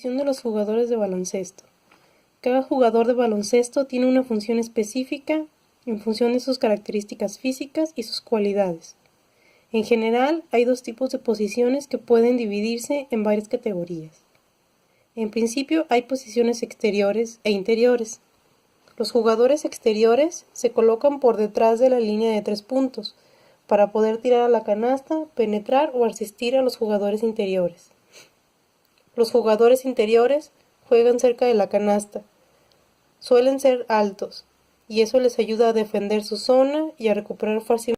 Posición de los jugadores de baloncesto. Cada jugador de baloncesto tiene una función específica en función de sus características físicas y sus cualidades. En general, hay dos tipos de posiciones que pueden dividirse en varias categorías. En principio, hay posiciones exteriores e interiores. Los jugadores exteriores se colocan por detrás de la línea de 3 puntos para poder tirar a la canasta, penetrar o asistir a los jugadores interiores. Los jugadores interiores juegan cerca de la canasta. Suelen ser altos, y eso les ayuda a defender su zona y a recuperar fácilmente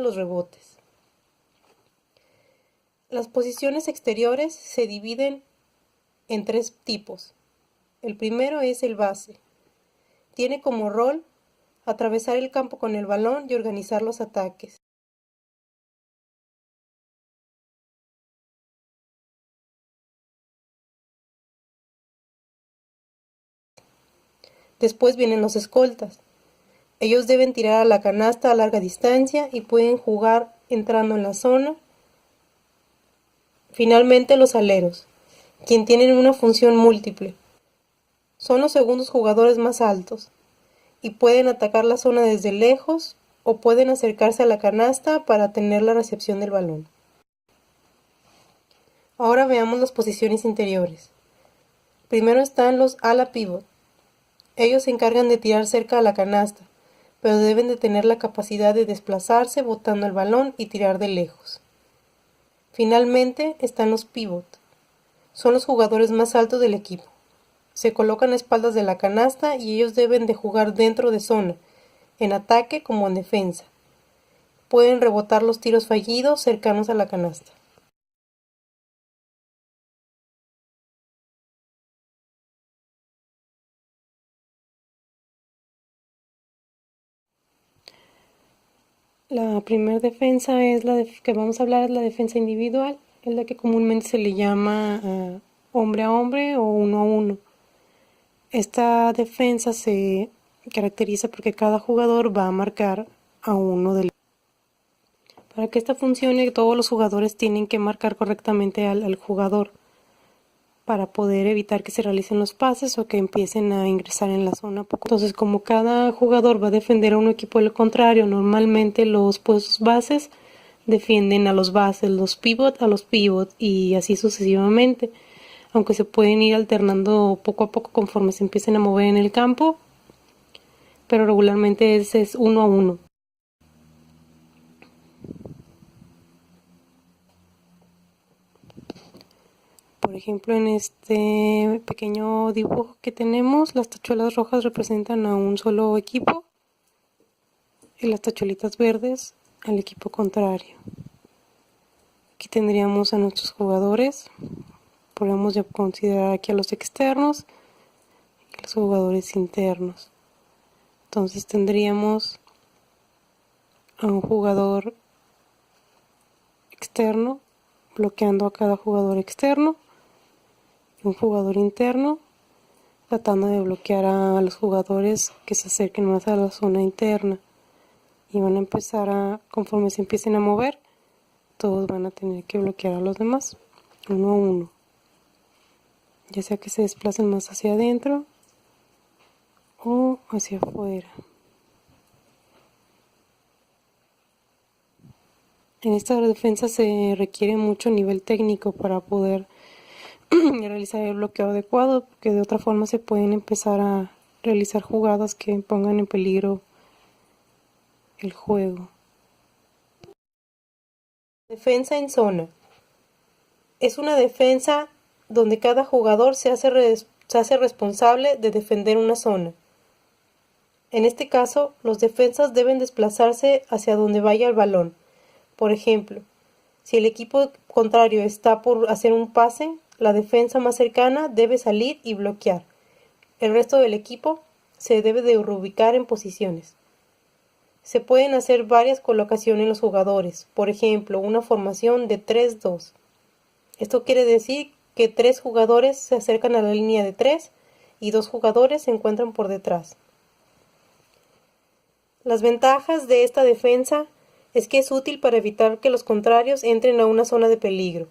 los rebotes. Las posiciones exteriores se dividen en 3 tipos. El primero es el base. Tiene como rol atravesar el campo con el balón y organizar los ataques. Después vienen los escoltas. Ellos deben tirar a la canasta a larga distancia y pueden jugar entrando en la zona. Finalmente los aleros, quien tienen una función múltiple. Son los segundos jugadores más altos y pueden atacar la zona desde lejos o pueden acercarse a la canasta para tener la recepción del balón. Ahora veamos las posiciones interiores. Primero están los ala pivot. Ellos se encargan de tirar cerca a la canasta, pero deben de tener la capacidad de desplazarse botando el balón y tirar de lejos. Finalmente están los pivot. Son los jugadores más altos del equipo. Se colocan a espaldas de la canasta y ellos deben de jugar dentro de zona, en ataque como en defensa. Pueden rebotar los tiros fallidos cercanos a la canasta. La primera defensa es que vamos a hablar, es la defensa individual, es la que comúnmente se le llama hombre a hombre o uno a uno. Esta defensa se caracteriza porque cada jugador va a marcar a uno del. Para que esta funcione, todos los jugadores tienen que marcar correctamente al jugador para poder evitar que se realicen los pases o que empiecen a ingresar en la zona. Entonces, como cada jugador va a defender a un equipo del contrario, normalmente los puestos bases defienden a los bases, los pivot a los pivot y así sucesivamente, aunque se pueden ir alternando poco a poco conforme se empiecen a mover en el campo, pero regularmente es uno a uno. Por ejemplo, en este pequeño dibujo que tenemos, las tachuelas rojas representan a un solo equipo y las tachuelitas verdes al equipo contrario. Aquí tendríamos a nuestros jugadores. Podemos ya considerar aquí a los externos y los jugadores internos. Entonces tendríamos a un jugador externo bloqueando a cada jugador externo y un jugador interno tratando de bloquear a los jugadores que se acerquen más a la zona interna, y van a empezar conforme se empiecen a mover, todos van a tener que bloquear a los demás, uno a uno, ya sea que se desplacen más hacia adentro o hacia afuera. En esta defensa se requiere mucho nivel técnico para poder realizar el bloqueo adecuado, porque de otra forma se pueden empezar a realizar jugadas que pongan en peligro el juego. Defensa en zona. Es una defensa donde cada jugador se hace responsable de defender una zona. En este caso, los defensas deben desplazarse hacia donde vaya el balón. Por ejemplo, si el equipo contrario está por hacer un pase, la defensa más cercana debe salir y bloquear. El resto del equipo se debe de reubicar en posiciones. Se pueden hacer varias colocaciones en los jugadores, por ejemplo, una formación de 3-2. Esto quiere decir que 3 jugadores se acercan a la línea de 3 y 2 jugadores se encuentran por detrás. Las ventajas de esta defensa es que es útil para evitar que los contrarios entren a una zona de peligro.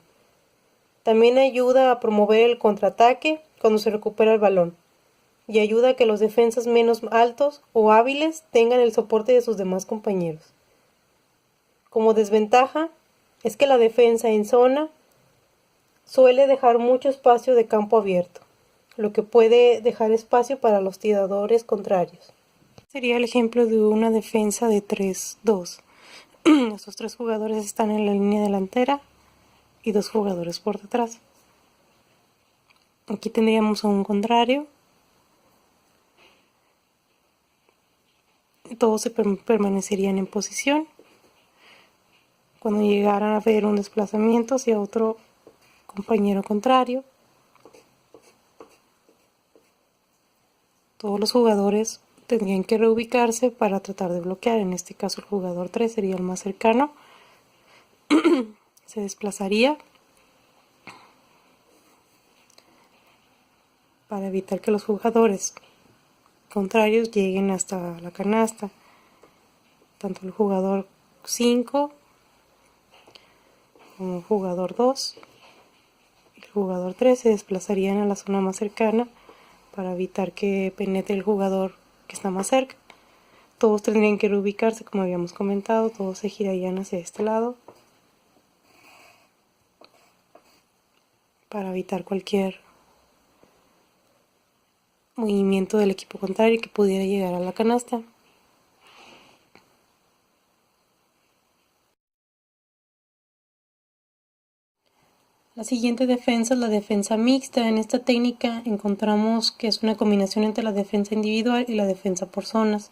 También ayuda a promover el contraataque cuando se recupera el balón, y ayuda a que los defensas menos altos o hábiles tengan el soporte de sus demás compañeros. Como desventaja, es que la defensa en zona suele dejar mucho espacio de campo abierto, lo que puede dejar espacio para los tiradores contrarios. Sería el ejemplo de una defensa de 3-2. Estos 3 jugadores están en la línea delantera y 2 jugadores por detrás. Aquí tendríamos a un contrario. Todos se permanecerían en posición. Cuando llegaran a ver un desplazamiento hacia otro compañero contrario, todos los jugadores tendrían que reubicarse para tratar de bloquear. En este caso el jugador 3 sería el más cercano. Se desplazaría para evitar que los jugadores contrarios lleguen hasta la canasta. Tanto el jugador 5 como el jugador 2 y el jugador 3 se desplazarían a la zona más cercana para evitar que penetre el jugador que está más cerca. Todos tendrían que reubicarse, como habíamos comentado, todos se girarían hacia este lado para evitar cualquier movimiento del equipo contrario que pudiera llegar a la canasta. La siguiente defensa es la defensa mixta. En esta técnica encontramos que es una combinación entre la defensa individual y la defensa por zonas.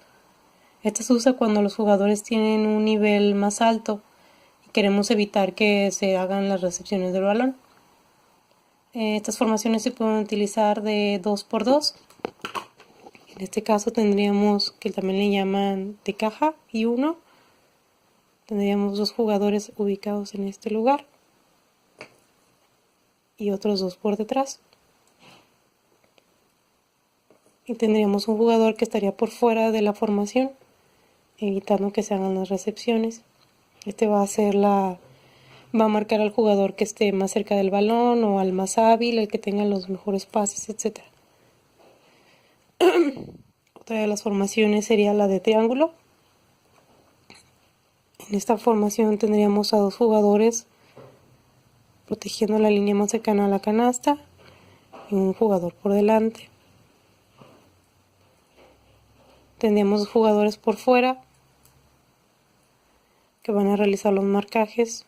Esta se usa cuando los jugadores tienen un nivel más alto y queremos evitar que se hagan las recepciones del balón. Estas formaciones se pueden utilizar de 2x2. En este caso tendríamos, que también le llaman de caja y 1. Tendríamos 2 jugadores ubicados en este lugar y otros 2 por detrás. Y tendríamos un jugador que estaría por fuera de la formación, evitando que se hagan las recepciones. Este va a marcar al jugador que esté más cerca del balón o al más hábil, el que tenga los mejores pases, etc. Otra de las formaciones sería la de triángulo. En esta formación tendríamos a 2 jugadores protegiendo la línea más cercana a la canasta y un jugador por delante. Tendríamos 2 jugadores por fuera que van a realizar los marcajes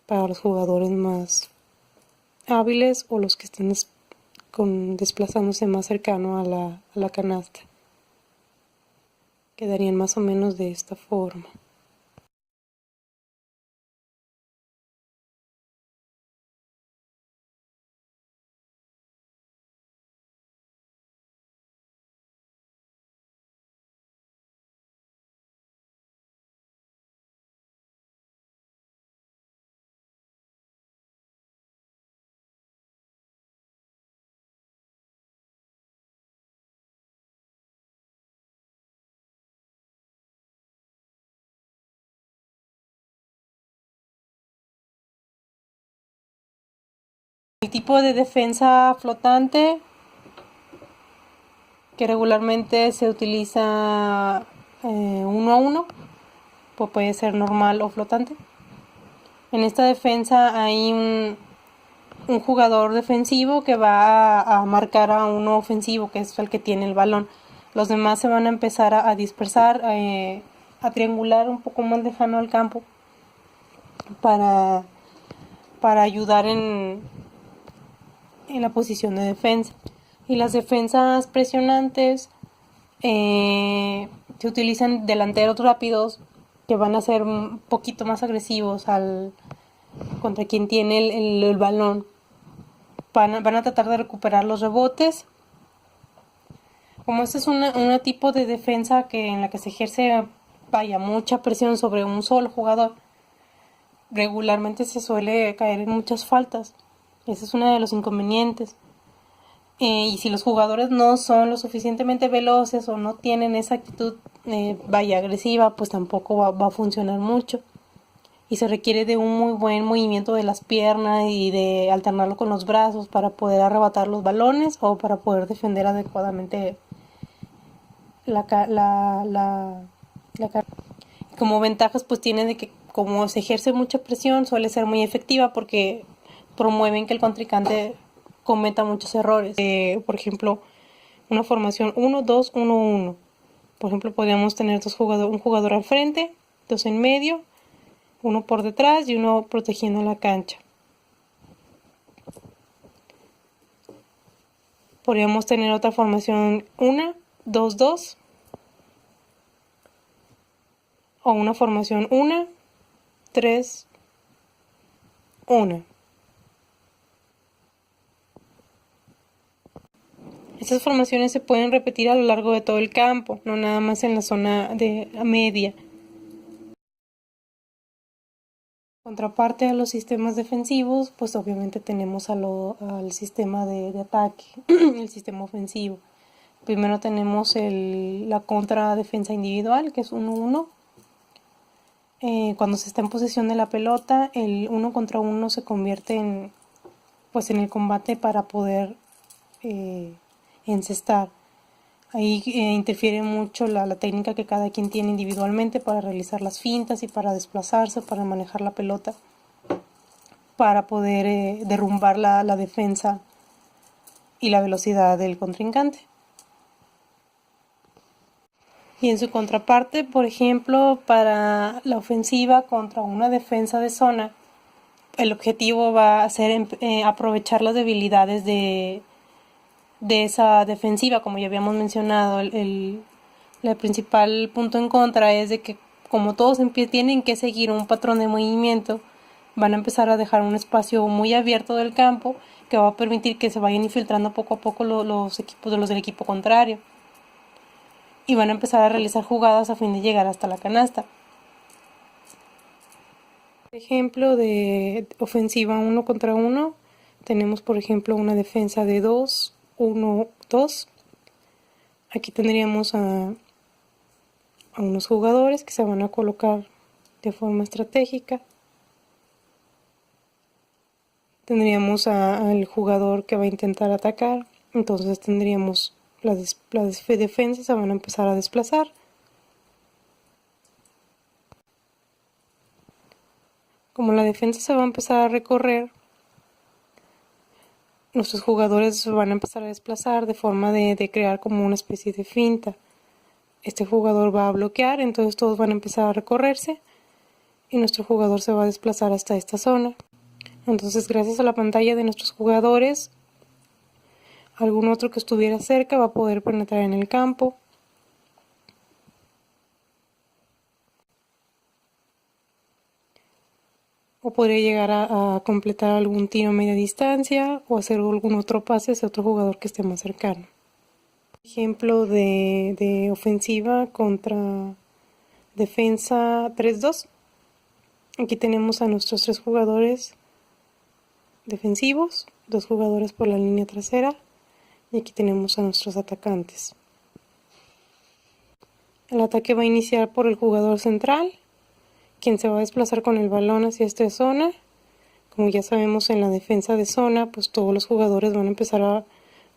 para los jugadores más hábiles o los que estén desplazándose más cercano a la canasta. Quedarían más o menos de esta forma. El tipo de defensa flotante que regularmente se utiliza 1 a 1, pues puede ser normal o flotante. En esta defensa hay un jugador defensivo que va a marcar a uno ofensivo, que es el que tiene el balón. Los demás se van a empezar a dispersar, a triangular un poco más lejano al campo para ayudar en la posición de defensa. Y las defensas presionantes se utilizan delanteros rápidos que van a ser un poquito más agresivos contra quien tiene el balón. Van a tratar de recuperar los rebotes. Como este es un tipo de defensa en la que se ejerce mucha presión sobre un solo jugador, regularmente se suele caer en muchas faltas. Ese es uno de los inconvenientes. Y si los jugadores no son lo suficientemente veloces o no tienen esa actitud agresiva, pues tampoco va a funcionar mucho. Y se requiere de un muy buen movimiento de las piernas y de alternarlo con los brazos para poder arrebatar los balones o para poder defender adecuadamente la como ventajas pues tiene de que como se ejerce mucha presión suele ser muy efectiva porque promueven que el contrincante cometa muchos errores. Por ejemplo, una formación 1-2-1-1. Por ejemplo, podríamos tener un jugador al frente, dos en medio, uno por detrás y uno protegiendo la cancha. Podríamos tener otra formación 1-2-2 o una formación 1-3-1. Estas formaciones se pueden repetir a lo largo de todo el campo, no nada más en la zona de media. Contraparte a los sistemas defensivos, pues obviamente tenemos al sistema de ataque, el sistema ofensivo. Primero tenemos la contradefensa individual, que es 1-1. Cuando se está en posesión de la pelota, el 1 contra 1 se convierte en el combate para poder encestar. Ahí interfiere mucho la técnica que cada quien tiene individualmente para realizar las fintas y para desplazarse, para manejar la pelota, para poder derrumbar la defensa y la velocidad del contrincante. Y en su contraparte, por ejemplo, para la ofensiva contra una defensa de zona, el objetivo va a ser aprovechar las debilidades de esa defensiva, como ya habíamos mencionado. El principal punto en contra es de que como todos tienen que seguir un patrón de movimiento, van a empezar a dejar un espacio muy abierto del campo que va a permitir que se vayan infiltrando poco a poco los del equipo contrario y van a empezar a realizar jugadas a fin de llegar hasta la canasta. Ejemplo de ofensiva 1 contra 1, tenemos por ejemplo una defensa de 2-1-2. Aquí tendríamos a unos jugadores que se van a colocar de forma estratégica. Tendríamos al jugador que va a intentar atacar, entonces tendríamos las defensas se van a empezar a desplazar. Como la defensa se va a empezar a recorrer, nuestros jugadores van a empezar a desplazar de forma de crear como una especie de finta. Este jugador va a bloquear, entonces todos van a empezar a recorrerse y nuestro jugador se va a desplazar hasta esta zona. Entonces, gracias a la pantalla de nuestros jugadores, algún otro que estuviera cerca va a poder penetrar en el campo. o podría llegar a completar algún tiro a media distancia o hacer algún otro pase hacia otro jugador que esté más cercano. Ejemplo de ofensiva contra defensa 3-2. Aquí tenemos a nuestros 3 jugadores defensivos, 2 jugadores por la línea trasera y aquí tenemos a nuestros atacantes. El ataque va a iniciar por el jugador central, quien se va a desplazar con el balón hacia esta zona. Como ya sabemos, en la defensa de zona, pues todos los jugadores van a empezar a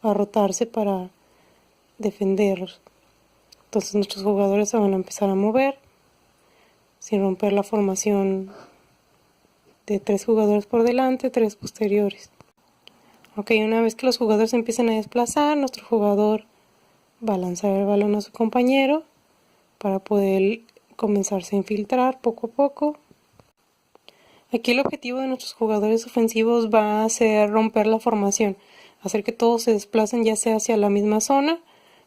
rotarse para defender. Entonces nuestros jugadores se van a empezar a mover sin romper la formación de 3 jugadores por delante, 3 posteriores. Ok, una vez que los jugadores empiecen a desplazar, nuestro jugador va a lanzar el balón a su compañero para poder comenzarse a infiltrar poco a poco. Aquí el objetivo de nuestros jugadores ofensivos va a ser romper la formación, hacer que todos se desplacen ya sea hacia la misma zona,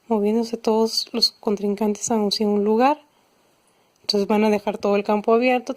moviéndose todos los contrincantes hacia un lugar. Entonces van a dejar todo el campo abierto,